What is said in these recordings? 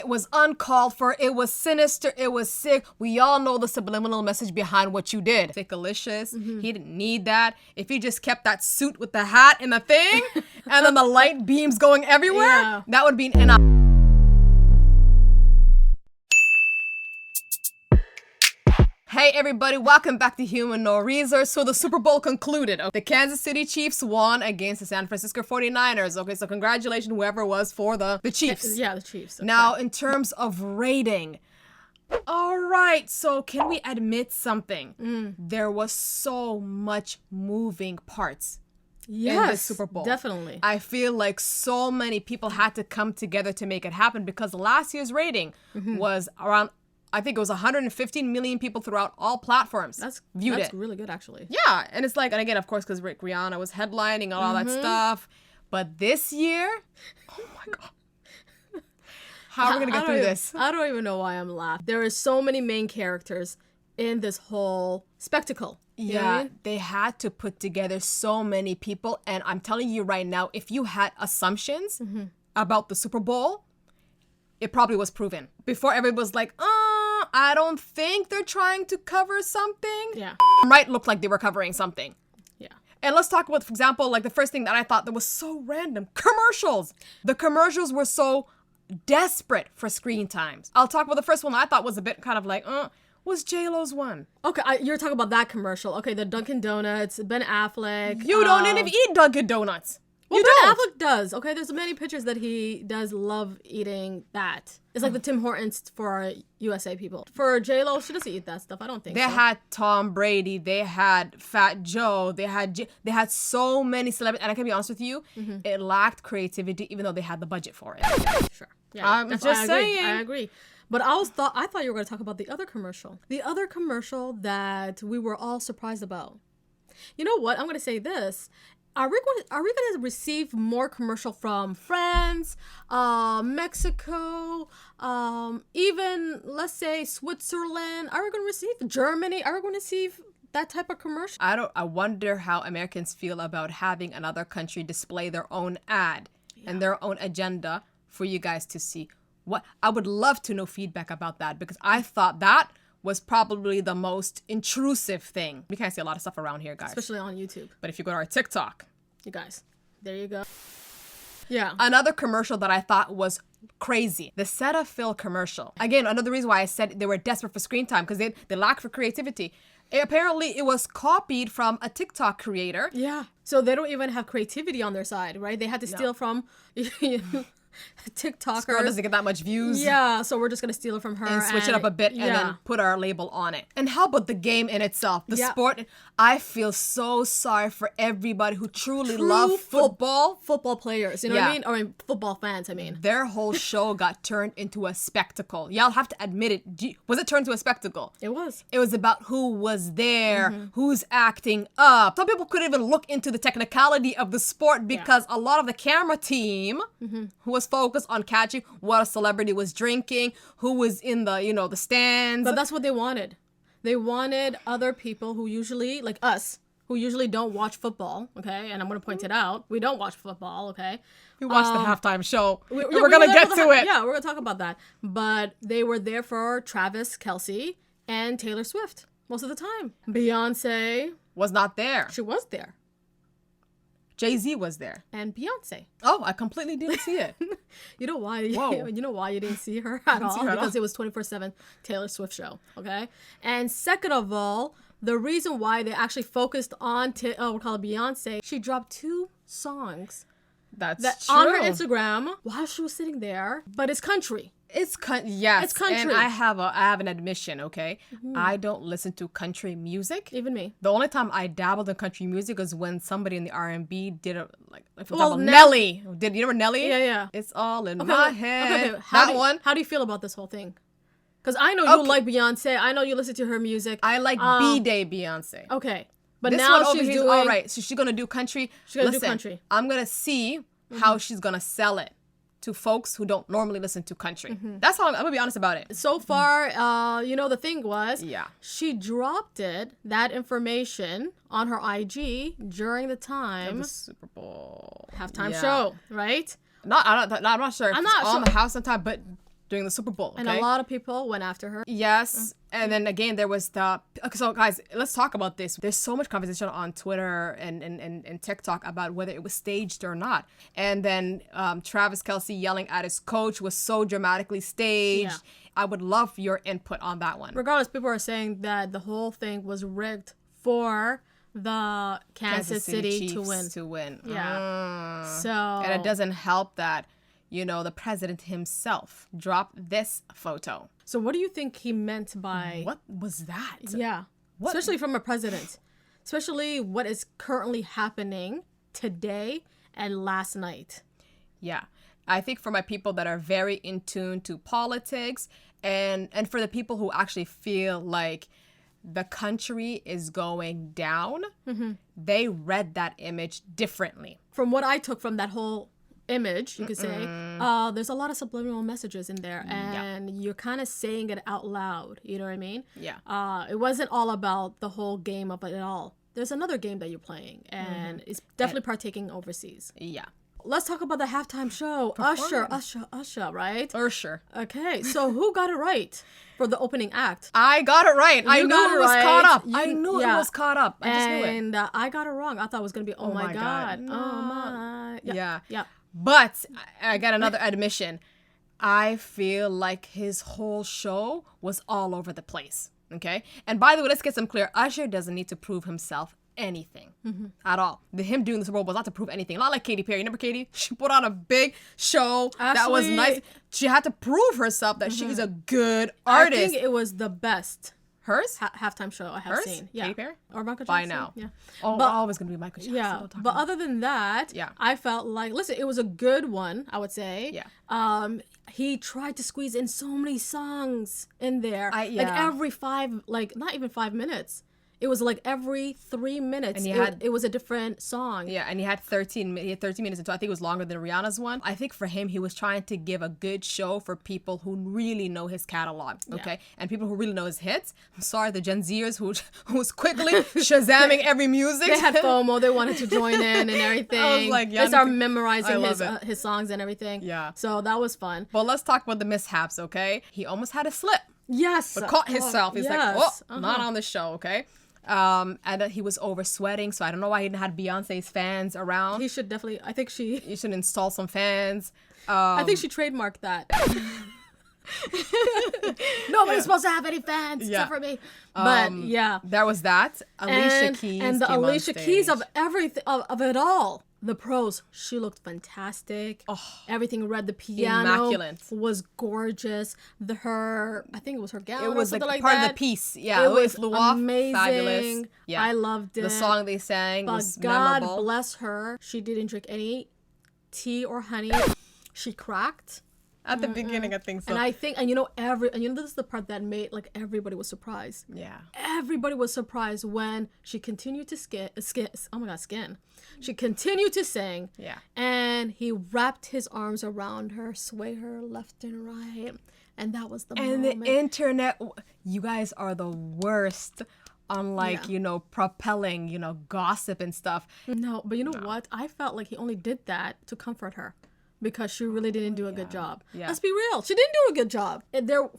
It was uncalled for. It was sinister. It was sick. We all know the subliminal message behind what you did. Thickalicious. He didn't need that. If he just kept that suit with the hat and the thing, and then the light beams going everywhere, that would be an Hey everybody, welcome back to Human No Resource. So the Super Bowl concluded. The Kansas City Chiefs won against the San Francisco 49ers. Okay, so congratulations whoever it was for the Chiefs. Yeah, the Chiefs. Now, in terms of rating, all right, so can we admit something? There was so much moving parts. Yes, in the Super Bowl. Definitely. I feel like so many people had to come together to make it happen because last year's rating was around, I think it was 115 million people throughout all platforms viewed it. That's really good, actually. Yeah, and it's like, and again, of course, because Rihanna was headlining and all that stuff. But this year, oh my God. How are we going to get through this? I don't even know why I'm laughing. There are so many main characters in this whole spectacle. You know what I mean? They had to put together so many people. And I'm telling you right now, if you had assumptions about the Super Bowl, it probably was proven. Before everybody was like, I don't think they're trying to cover something. Yeah. Might look like they were covering something. Yeah. And let's talk about, for example, like the first thing that I thought that was so random. Commercials. The commercials were so desperate for screen times. I'll talk about the first one I thought was a bit kind of like, was J-Lo's one. Okay, you're talking about that commercial. Okay, the Dunkin' Donuts, Ben Affleck. You don't even eat Dunkin' Donuts. Well, You Ben don't. Affleck does. Okay, there's many pictures that he does love eating that. It's like the Tim Hortons for USA people. For J-Lo, she doesn't eat that stuff. I don't think They so. had Tom Brady. They had Fat Joe. They had so many celebrities. And I can be honest with you, it lacked creativity, even though they had the budget for it. Sure. Yeah, I'm that's- just saying. I agree. But I thought you were going to talk about the other commercial. The other commercial that we were all surprised about. You know what? I'm going to say this. Are we going to receive more commercial from France, Mexico, even let's say Switzerland? Are we going to receive Germany? Are we going to receive that type of commercial? I wonder how Americans feel about having another country display their own ad and their own agenda for you guys to see. What I would love to know feedback about that, because I thought that was probably the most intrusive thing. We can't see a lot of stuff around here, guys. Especially on YouTube. But if you go to our TikTok. You guys, there you go. Yeah. Another commercial that I thought was crazy. The Cetaphil commercial. Again, another reason why I said they were desperate for screen time, because they lack for creativity. Apparently, it was copied from a TikTok creator. Yeah. So they don't even have creativity on their side, right? They had to steal from TikTokers. Girl doesn't get that much views. Yeah, so we're just gonna steal it from her And switch it up a bit and then put our label on it. And how about the game in itself? The sport. I feel so sorry for everybody who truly love football. Football players, you know what I mean? Or football fans, I mean. Their whole show got turned into a spectacle. Y'all have to admit it. Was it turned to a spectacle? It was. It was about who was there, who's acting up. Some people couldn't even look into the technicality of the sport because a lot of the camera team who was focused on catching what a celebrity was drinking, who was in the, the stands. But that's what they wanted. They wanted other people who usually, like us, who usually don't watch football, okay? And I'm going to point it out. We don't watch football, okay? We watched the halftime show. We're we going to were get there to for it. Yeah, we're going to talk about that. But they were there for Travis Kelce and Taylor Swift most of the time. Beyonce Was not there. she was there. Jay-Z was there. And Beyonce. Oh, I completely didn't see it. You know why? Whoa. You know why you didn't see her at all? Because it was 24/7 Taylor Swift show. Okay. And second of all, the reason why they actually focused on we call it Beyonce, she dropped 2 songs That's true. on her Instagram while she was sitting there. But it's country. Yes. It's country. And I have an admission, okay? I don't listen to country music. Even me. The only time I dabbled in country music is when somebody in the R&B did for example, Well, Nelly. You remember Nelly? Yeah. It's all in my head. Okay. One. How do you feel about this whole thing? Because I know you like Beyonce. I know you listen to her music. I like B-Day Beyonce. Okay. But This now one over she's here is doing... all right. So she's going to do country. She's going to do country. I'm going to see how she's going to sell it to folks who don't normally listen to country. That's how I'm going to be honest about it. So far, the thing was, Yeah. she dropped that information on her IG during the time The Super Bowl halftime Yeah. show, right? I'm not sure. If I'm it's not on sure. the house sometime, but during the Super Bowl. Okay? And a lot of people went after her. Yes. And then again, there was the... Okay, so guys, let's talk about this. There's so much conversation on Twitter and TikTok about whether it was staged or not. And then Travis Kelce yelling at his coach was so dramatically staged. Yeah. I would love your input on that one. Regardless, people are saying that the whole thing was rigged for the Kansas City Chiefs to win. Yeah. So... And it doesn't help that, you know, the president himself dropped this photo. So what do you think he meant by... What was that? Yeah. What? Especially from a president. Especially what is currently happening today and last night. Yeah. I think for my people that are very in tune to politics and for the people who actually feel like the country is going down, they read that image differently. From what I took from that whole image, you could say, there's a lot of subliminal messages in there, and you're kind of saying it out loud. You know what I mean? Yeah. It wasn't all about the whole game of it all. There's another game that you're playing, and it's definitely partaking overseas. Yeah. Let's talk about the halftime show. Usher, right? Usher. Okay, so who got it right for the opening act? I got it right. I knew it was caught up. I knew it was caught up. I just knew it. And I got it wrong. I thought it was going to be, oh my God. No. Oh my. Yeah. But I got another admission. I feel like his whole show was all over the place. Okay? And by the way, let's get some clear. Usher doesn't need to prove himself anything at all. Him doing the Super Bowl was not to prove anything. Not like Katy Perry. Remember Katy? She put on a big show that was nice. She had to prove herself that she's a good artist. I think it was the best hers halftime show I have seen. Yeah. Katy Perry? Or Michael Jackson. By now. Yeah. Oh, But- always going to be Michael Jackson. Yeah, but other than that, I felt like, listen, it was a good one, I would say. Yeah. He tried to squeeze in so many songs in there. Like every not even 5 minutes. It was like every 3 minutes, and it was a different song. Yeah, and he had 13 minutes until I think it was longer than Rihanna's one. I think for him, he was trying to give a good show for people who really know his catalog, okay? And people who really know his hits. I'm sorry, the Gen Zers who was quickly Shazamming every music. They had FOMO. They wanted to join in and everything. I was like, they started memorizing his songs and everything. Yeah. So that was fun. But let's talk about the mishaps, okay? He almost had a slip. Yes. But caught himself. He's like, not on the show, okay? And he was over sweating, so I don't know why he didn't have Beyonce's fans around. He should definitely. You should install some fans. I think she trademarked that. Nobody's supposed to have any fans except for me. But there was that. Alicia Keys and the came Alicia on stage. Keys of everything of it all. The pros, she looked fantastic. Everything read. The piano immaculate. Was gorgeous. I think it was her gown. It was or something like part that. of the piece. Yeah, it was flew off. amazing. Fabulous. Yeah, I loved it. The song they sang but was God memorable. bless her. She didn't drink any tea or honey. She cracked. At the beginning, I think so. And I think, this is the part that made, like, everybody was surprised. Yeah. Everybody was surprised when she continued to skin. She continued to sing. Yeah. And he wrapped his arms around her, sway her left and right. And that was the moment. And the internet, you guys are the worst on, propelling, gossip and stuff. No, but you know what? I felt like he only did that to comfort her. Because she really didn't do a good job. Yeah. Let's be real. She didn't do a good job.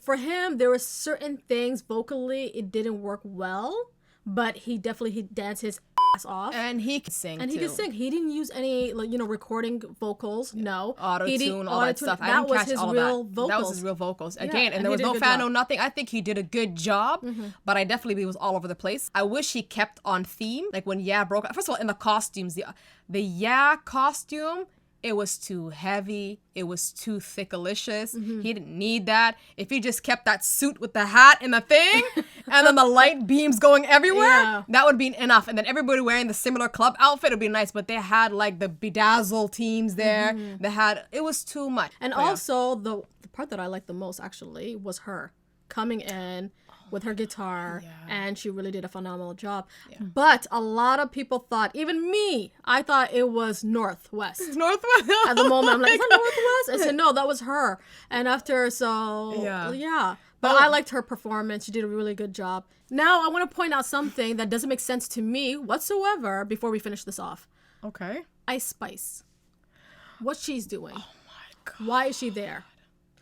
For him, there were certain things vocally, it didn't work well. But he danced his ass off. And he can sing, And he can sing. He didn't use any, recording vocals. No. Auto-tune, all that stuff. That was his real vocals. That was his real vocals. Again, and there was no fan, no nothing. I think he did a good job. But I definitely believe it was all over the place. I wish he kept on theme. Like when broke out. First of all, in the costumes, the costume, it was too heavy. It was too thickalicious. He didn't need that. If he just kept that suit with the hat and the thing, and then the light beams going everywhere, that would be enough. And then everybody wearing the similar club outfit would be nice. But they had like the bedazzle teams there. It was too much. And also the part that I liked the most actually was her coming in with her guitar, and she really did a phenomenal job. But a lot of people thought, even me, I thought it was Northwest. Northwest? At the moment, I'm like, is that Northwest? I said, no, that was her. And after, But I liked her performance. She did a really good job. Now, I want to point out something that doesn't make sense to me whatsoever before we finish this off. Okay. Ice Spice. What she's doing. Oh my God. Why is she there?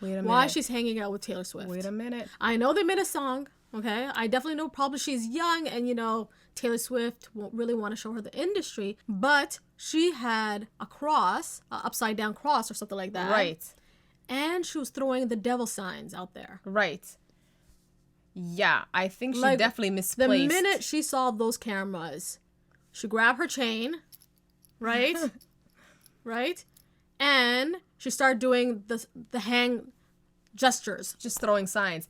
Wait a minute. why she's hanging out with Taylor Swift. Wait a minute. I know they made a song, okay? I definitely know probably she's young and, you know, Taylor Swift won't really want to show her the industry, but she had a cross, a upside down cross or something like that. Right. And she was throwing the devil signs out there. Right. Yeah, I think she Like, definitely misplaced. The minute she saw those cameras, she grabbed her chain, right? Right? And she started doing the hang gestures. Just throwing signs.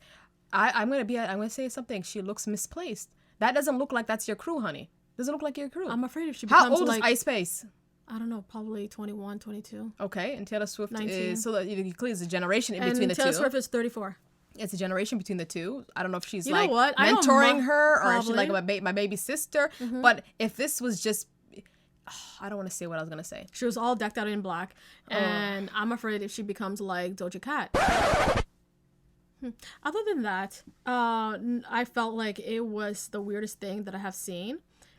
I'm gonna say something. She looks misplaced. That doesn't look like that's your crew, honey. Doesn't look like your crew. I'm afraid if she becomes How old like, is Ice Space? I don't know, probably 21, 22. Okay, and Taylor Swift 19. is, so that you clearly it's a generation in And between the Taylor two. Swift is 34. It's a generation between the two. I don't know if she's You know like what? I don't mentoring her or if she's probably. like my baby sister. But if this was just, I don't want to say what I was gonna say. She was all decked out in black. And I'm afraid if she becomes like Doja Cat. Other than that, I felt like it was the weirdest thing that I have seen.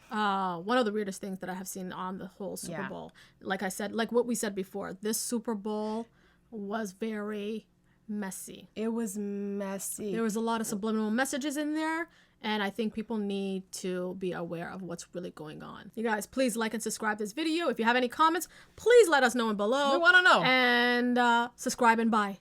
One of the weirdest things that I have seen on the whole Super Yeah. Bowl. Like I said, like what we said before, this Super Bowl was very messy. It was messy. There was a lot of subliminal messages in there, and I think people need to be aware of what's really going on. You guys, please like and subscribe this video. If you have any comments, please let us know below. We wanna know. And subscribe and bye.